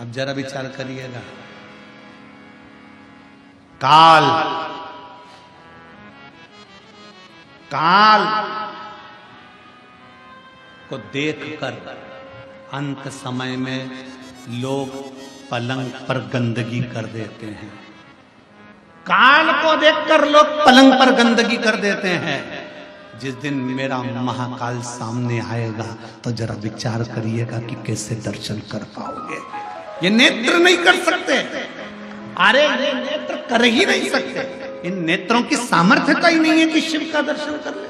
अब जरा विचार करिएगा, काल काल को देखकर अंत समय में लोग पलंग पर गंदगी कर देते हैं। काल को देखकर लोग पलंग पर गंदगी कर देते हैं। जिस दिन मेरा महाकाल सामने आएगा तो जरा विचार करिएगा कि कैसे दर्शन कर पाओगे। ये नेत्र नहीं कर सकते, अरे ये नेत्र कर ही नहीं सकते। इन नेत्रों की सामर्थ्यता ही नहीं है कि शिव का दर्शन कर ले।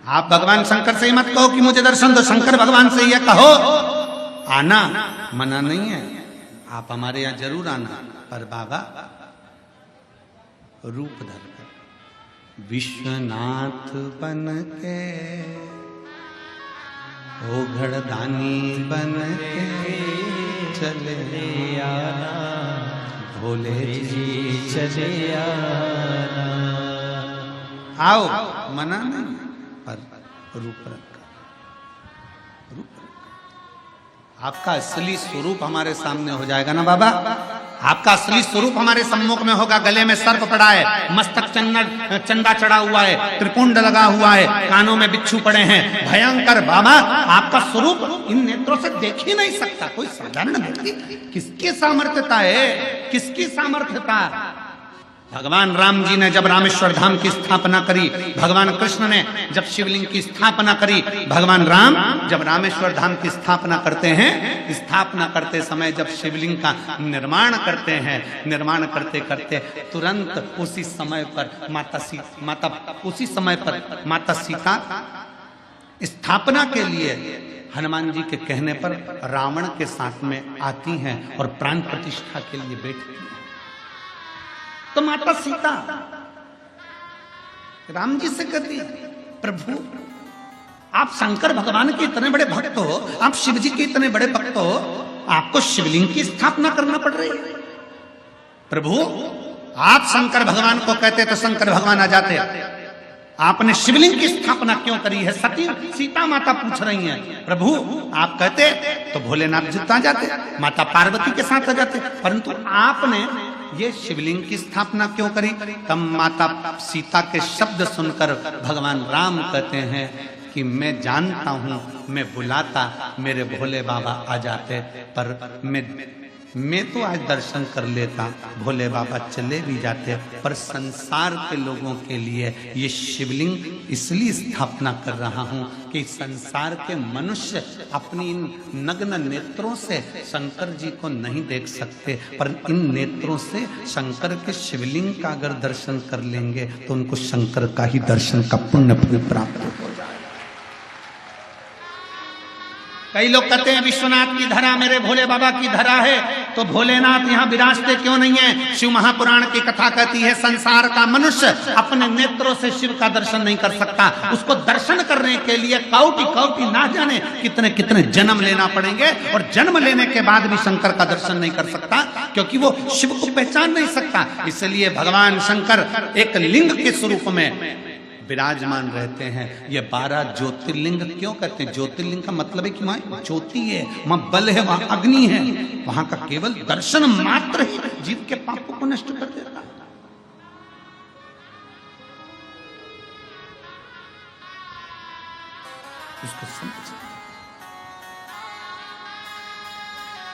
आप भगवान शंकर से ही मत कहो कि मुझे दर्शन दो, शंकर भगवान से ये कहो। आना मना नहीं है, आप हमारे यहां जरूर आना, पर बाबा रूप धर विश्वनाथ बन के, ओ घड़दानी बन के चले आना, भोले जी चले आना। आओ मना नहीं, पर रूप रखा, रूप रखा। आपका असली स्वरूप हमारे सामने हो जाएगा ना बाबा। आपका असली स्वरूप हमारे सम्मुख में होगा। गले में सर्प पड़ा है, मस्तक चंदा चढ़ा हुआ है, त्रिपुंड लगा हुआ है, कानों में बिच्छू पड़े हैं, भयंकर बाबा। आपका स्वरूप इन नेत्रों से देख ही नहीं सकता कोई साधारण व्यक्ति। किसकी सामर्थ्यता है, किसकी सामर्थ्यता? भगवान राम जी ने जब रामेश्वर धाम की स्थापना करी, भगवान कृष्ण ने जब शिवलिंग की स्थापना करी, भगवान राम जब रामेश्वर धाम की स्थापना करते हैं, स्थापना करते समय जब शिवलिंग का निर्माण करते हैं, निर्माण करते करते तुरंत उसी समय पर माता सीता स्थापना के लिए हनुमान जी के कहने पर रावण के साथ में आती हैं और प्राण प्रतिष्ठा के लिए बैठती हैं। तो माता सीता राम जी से कहती, प्रभु आप शंकर भगवान के इतने बड़े भक्त हो, आप शिव जी के इतने बड़े भक्त हो, आपको शिवलिंग की स्थापना करना पड़ रही है। प्रभु आप शंकर भगवान को कहते तो शंकर भगवान आ जाते, आपने शिवलिंग की स्थापना क्यों करी है? सती सीता माता पूछ रही हैं। प्रभु आप कहते तो भोलेनाथ जिता जाते, माता पार्वती के साथ आ जाते, परंतु आपने ये शिवलिंग की स्थापना क्यों करी? तब माता सीता के शब्द सुनकर भगवान राम कहते हैं कि मैं जानता हूं, मैं बुलाता मेरे भोले बाबा आ जाते, पर मैं तो आज दर्शन कर लेता, भोले बाबा चले भी जाते, पर संसार के लोगों के लिए ये शिवलिंग इसलिए स्थापना कर रहा हूं कि संसार के मनुष्य अपनी इन नग्न नेत्रों से शंकर जी को नहीं देख सकते, पर इन नेत्रों से शंकर के शिवलिंग का अगर दर्शन कर लेंगे तो उनको शंकर का ही दर्शन का पुण्य प्राप्त हो जाए। कई लोग कहते हैं विश्वनाथ की धरा मेरे भोले बाबा की धरा है, तो भोलेनाथ यहाँ विराजते क्यों नहीं है? शिव महापुराण की कथा कहती है संसार का मनुष्य अपने नेत्रों से शिव का दर्शन नहीं कर सकता। उसको दर्शन करने के लिए कौटि कौटि ना जाने कितने कितने जन्म लेना पड़ेंगे, और जन्म लेने के बाद भी शंकर का दर्शन नहीं कर सकता, क्योंकि वो शिव को पहचान नहीं सकता। इसलिए भगवान शंकर एक लिंग के स्वरूप में विराजमान रहते हैं। ये 12 ज्योतिर्लिंग क्यों कहते हैं? ज्योतिर्लिंग का मतलब है कि वहां ज्योति है, वहां बल है, वहां अग्नि है, वहां का केवल दर्शन मात्र ही जीव के पापों को नष्ट कर देता है। उसको समझ।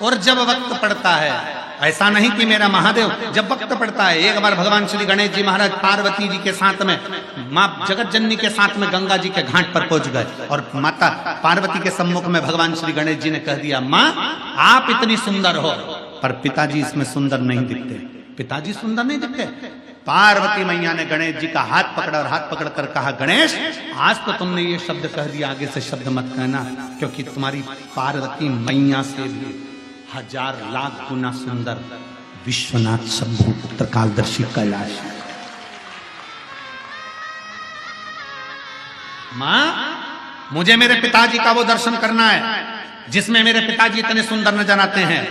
और जब वक्त पड़ता है, ऐसा नहीं कि मेरा महादेव, जब वक्त पड़ता है, एक बार भगवान श्री गणेश जी महाराज पार्वती जी के साथ में मां जगत जननी के साथ में गंगा जी के घाट पर पहुंच गए, और माता पार्वती के सम्मुख में भगवान श्री गणेश जी ने कह दिया, मां आप इतनी सुंदर हो, पर पिताजी इसमें सुंदर नहीं दिखते। पिताजी सुंदर नहीं दिखते। पार्वती मैया ने गणेश जी का हाथ पकड़ा और हाथ पकड़ कर कहा, गणेश आज तो तुमने ये शब्द कह दिया, आगे से शब्द मत कहना, क्योंकि तुम्हारी पार्वती मैया से भी 1000 लाख गुना सुंदर विश्वनाथ शंभु पुत्र कालदर्शी कैलाश। मां मुझे मेरे पिताजी का वो दर्शन करना है जिसमें मेरे पिताजी इतने सुंदर नजर आते हैं।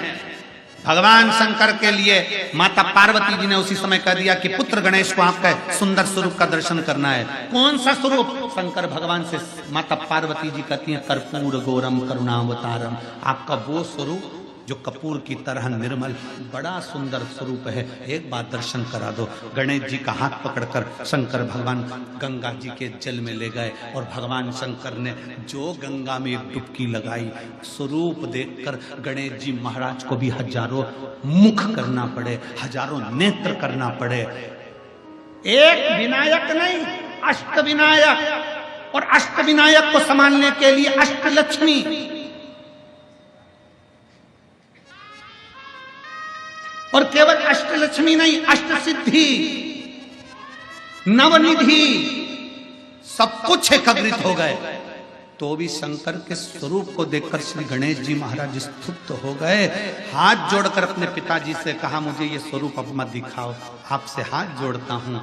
भगवान शंकर के लिए माता पार्वती जी ने उसी समय कह दिया कि पुत्र गणेश को आपका सुंदर स्वरूप का दर्शन करना है। कौन सा स्वरूप? शंकर भगवान से माता पार्वती जी कहती हैं कर्पूर गौरम करुणावतारम, आपका वो स्वरूप जो कपूर की तरह निर्मल, बड़ा सुंदर स्वरूप है, एक बार दर्शन करा दो। गणेश जी का हाथ पकड़कर शंकर भगवान गंगा जी के जल में ले गए और भगवान शंकर ने जो गंगा में एक डुबकी लगाई, स्वरूप देखकर गणेश जी महाराज को भी हजारों मुख करना पड़े, हजारों नेत्र करना पड़े। एक विनायक नहीं, अष्ट विनायक, और अष्ट विनायक को संभालने के लिए अष्ट लक्ष्मी, और केवल अष्टलक्ष्मी नहीं, अष्ट सिद्धि, नवनिधि, सब कुछ एकत्रित हो गए। तो भी शंकर के स्वरूप को देखकर श्री गणेश जी महाराज स्तुत हो गए। हाथ जोड़कर अपने पिताजी से कहा, मुझे ये स्वरूप अब मत दिखाओ, आपसे हाथ जोड़ता हूं,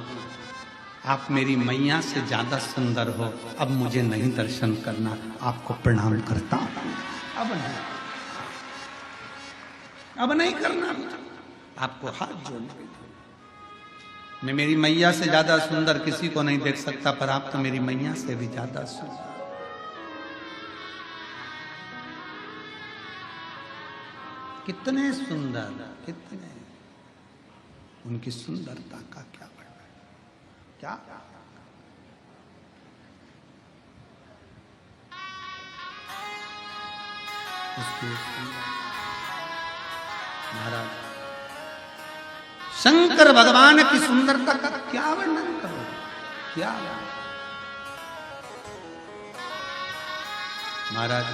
आप मेरी मैया से ज्यादा सुंदर हो, अब मुझे नहीं दर्शन करना, आपको प्रणाम करता हूं, अब नहीं करना, आपको हाथ जोड़ने। मैं मेरी मैया से ज्यादा सुंदर किसी को नहीं देख सकता, पर आप तो मेरी मैया से भी ज्यादा सुंदर। कितने सुंदर, कितने, उनकी सुंदरता का क्या वर्णन, क्या उसकी महाराज शंकर भगवान की सुंदरता का क्या वर्णन करो, क्या। महाराज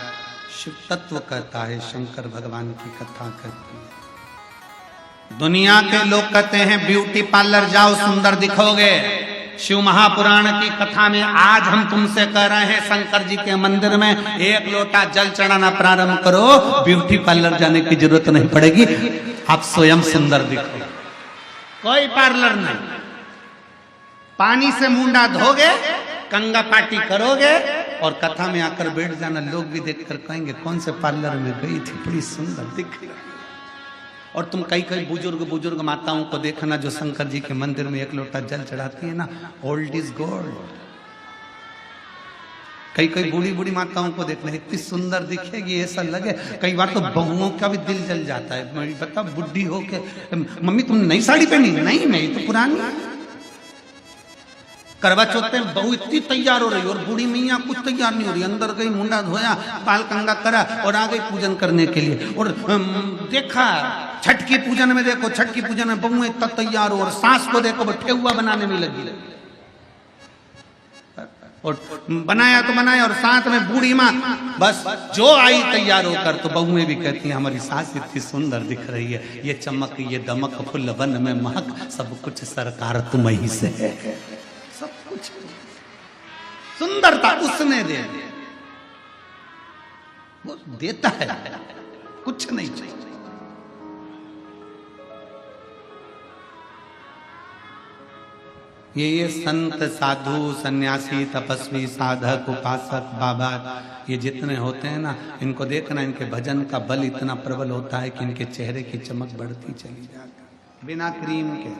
शिव तत्व कहता है, शंकर भगवान की कथा कहती है। दुनिया के लोग कहते हैं ब्यूटी पार्लर जाओ सुंदर दिखोगे। शिव महापुराण की कथा में आज हम तुमसे कह रहे हैं, शंकर जी के मंदिर में एक लोटा जल चढ़ाना प्रारंभ करो, ब्यूटी पार्लर जाने की जरूरत नहीं पड़ेगी, आप स्वयं सुंदर दिखोगे। कोई पार्लर नहीं, पानी से मुंडा धोगे, कंगा पार्टी करोगे और कथा में आकर बैठ जाना, लोग भी देखकर कहेंगे कौन से पार्लर में गई थी, बड़ी सुंदर दिख रही। और तुम कई कई बुजुर्ग माताओं को देखना जो शंकर जी के मंदिर में एक लोटा जल चढ़ाती है ना, ओल्ड इज गोल्ड। कई कई बूढ़ी माताओं को देखना, इतनी सुंदर दिखेगी, ऐसा लगे, कई बार तो बहुओं का भी दिल जल जाता है। बता बुढ़ी हो के, मम्मी तुम नई साड़ी पहनी? नहीं, मैं तो पुरानी। करवा चौथ में बहू इतनी तैयार हो रही और बूढ़ी मैया कुछ तैयार नहीं हो रही, अंदर गई, मुंडा धोया, बाल कंगा करा और आ गई पूजन करने के लिए। और देखा छठ की पूजन में, देखो छठ की पूजन में बहू इतना तैयार हो और सास को देखो ठेकुआ बनाने में लगी, और बनाया तो बनाया, और साथ में बूढ़ी माँ बस जो आई तैयार होकर। तो बहुएं भी कहती हैं हमारी सास इतनी सुंदर दिख रही है, ये चमक ये दमक फुल वन में महक, सब कुछ सरकार तुम ही से है, सब कुछ सुंदरता उसने दे, वो देता है, कुछ नहीं चाहिए। ये संत साधु सन्यासी तपस्वी साधक उपासक बाबा ये जितने होते हैं ना, इनको देखना, इनके भजन का बल इतना प्रबल होता है कि इनके चेहरे की चमक बढ़ती चली जाती बिना क्रीम के।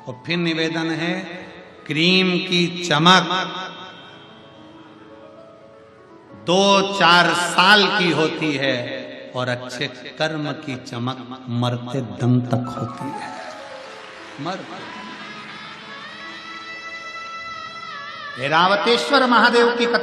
और फिर निवेदन है, क्रीम की चमक 2-4 साल की होती है और अच्छे कर्म की चमक मरते दम तक होती है। ऐरावतेश्वर महादेव की कथा